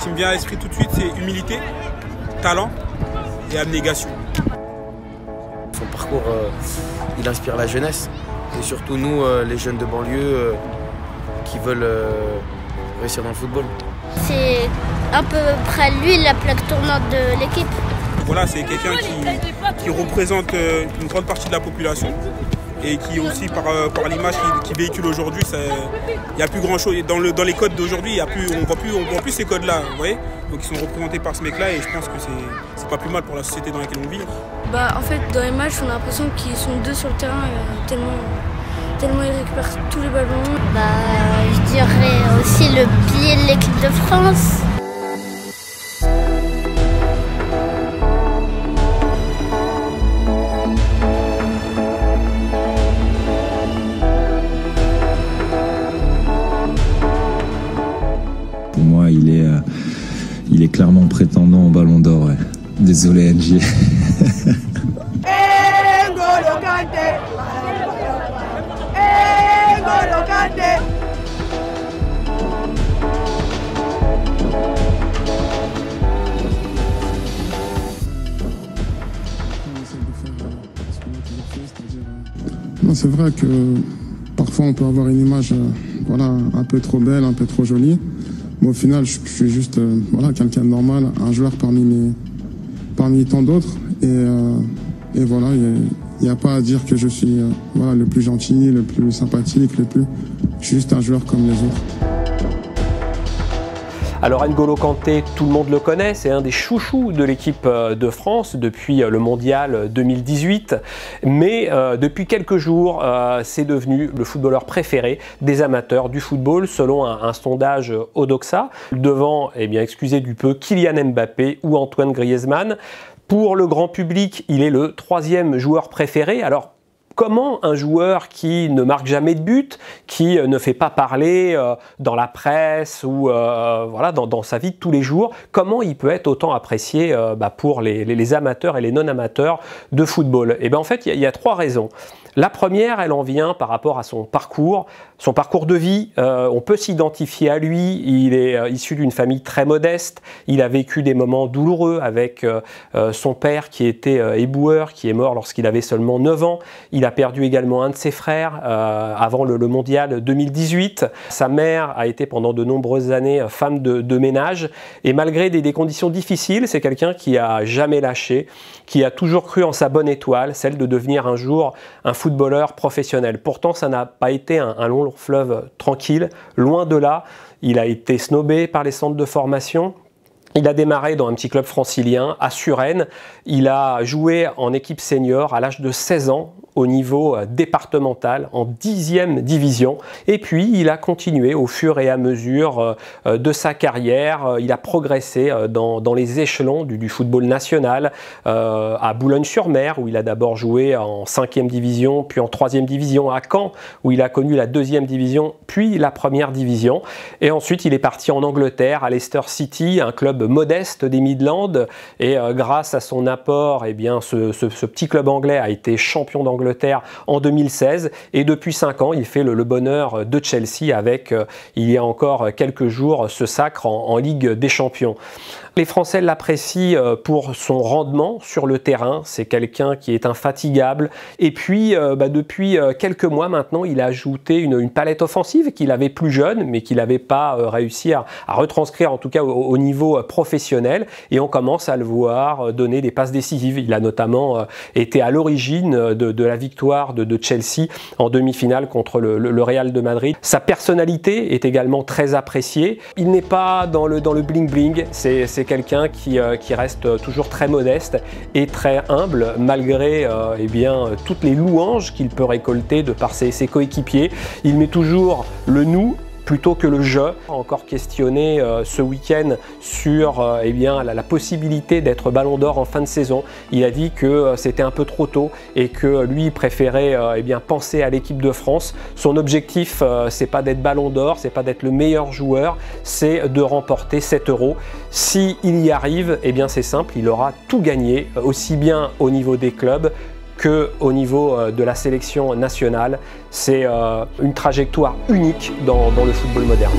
qui me vient à l'esprit tout de suite, c'est humilité, talent et abnégation. Son parcours, il inspire la jeunesse. Et surtout nous, les jeunes de banlieue, qui veulent réussir dans le football. C'est à peu près lui la plaque tournante de l'équipe. Voilà, c'est quelqu'un qui représente une grande partie de la population et qui aussi par l'image qu'il véhicule aujourd'hui, il n'y a plus grand chose. Dans les codes d'aujourd'hui, on voit plus ces codes-là, vous voyez. Donc ils sont représentés par ce mec-là et je pense que c'est pas plus mal pour la société dans laquelle on vit. En fait, dans les matchs, on a l'impression qu'ils sont deux sur le terrain, tellement ils récupèrent tous les ballons. Je dirais aussi le pilier de l'équipe de France. Pour moi, il est clairement prétendant au Ballon d'Or. Ouais. Désolé, NJ. C'est vrai que parfois on peut avoir une image un peu trop belle, un peu trop jolie. Mais au final, je suis juste quelqu'un de normal, un joueur parmi tant d'autres. Et voilà, il n'y a pas à dire que je suis le plus gentil, le plus sympathique, je suis juste un joueur comme les autres. Alors N'Golo Kanté, tout le monde le connaît, c'est un des chouchous de l'équipe de France depuis le mondial 2018. Mais depuis quelques jours, c'est devenu le footballeur préféré des amateurs du football selon un sondage Odoxa. Devant, excusez du peu, Kylian Mbappé ou Antoine Griezmann. Pour le grand public, il est le 3e joueur préféré. Alors, comment un joueur qui ne marque jamais de but, qui ne fait pas parler dans la presse ou dans sa vie de tous les jours, comment il peut être autant apprécié pour les amateurs et les non-amateurs de football? En fait, il y a 3 raisons. La première, elle en vient par rapport à son parcours de vie. On peut s'identifier à lui. Il est issu d'une famille très modeste. Il a vécu des moments douloureux avec son père qui était éboueur, qui est mort lorsqu'il avait seulement 9 ans. Il a perdu également un de ses frères avant le mondial 2018. Sa mère a été pendant de nombreuses années femme de ménage. Et malgré des conditions difficiles, c'est quelqu'un qui a jamais lâché, qui a toujours cru en sa bonne étoile, celle de devenir un jour un footballeur professionnel. Pourtant, ça n'a pas été un long fleuve tranquille. Loin de là, il a été snobé par les centres de formation. Il a démarré dans un petit club francilien à Suresnes. Il a joué en équipe senior à l'âge de 16 ans au niveau départemental en 10e division. Et puis, il a continué au fur et à mesure de sa carrière. Il a progressé dans les échelons du football national à Boulogne-sur-Mer, où il a d'abord joué en 5e division, puis en 3e division, à Caen, où il a connu la 2e division, puis la 1re division. Et ensuite, il est parti en Angleterre, à Leicester City, un club modeste des Midlands. Et grâce à son apport, ce petit club anglais a été champion d'Angleterre en 2016 et depuis 5 ans il fait le bonheur de Chelsea avec il y a encore quelques jours ce sacre en Ligue des Champions. Les Français l'apprécient pour son rendement sur le terrain, c'est quelqu'un qui est infatigable et puis depuis quelques mois maintenant il a ajouté une palette offensive qu'il avait plus jeune mais qu'il n'avait pas réussi à retranscrire en tout cas au niveau professionnel et on commence à le voir donner des passes décisives. Il a notamment été à l'origine de la victoire de Chelsea en demi-finale contre le Real de Madrid. Sa personnalité est également très appréciée. Il n'est pas dans le bling-bling, c'est quelqu'un qui reste toujours très modeste et très humble malgré toutes les louanges qu'il peut récolter de par ses coéquipiers. Il met toujours le nous plutôt que le je. Encore questionné ce week-end sur la possibilité d'être Ballon d'Or en fin de saison. Il a dit que c'était un peu trop tôt et que lui préférait penser à l'équipe de France. Son objectif, c'est pas d'être Ballon d'Or, c'est pas d'être le meilleur joueur, c'est de remporter 7 €. S'il y arrive, c'est simple, il aura tout gagné, aussi bien au niveau des clubs qu'au niveau de la sélection nationale. C'est une trajectoire unique dans le football moderne.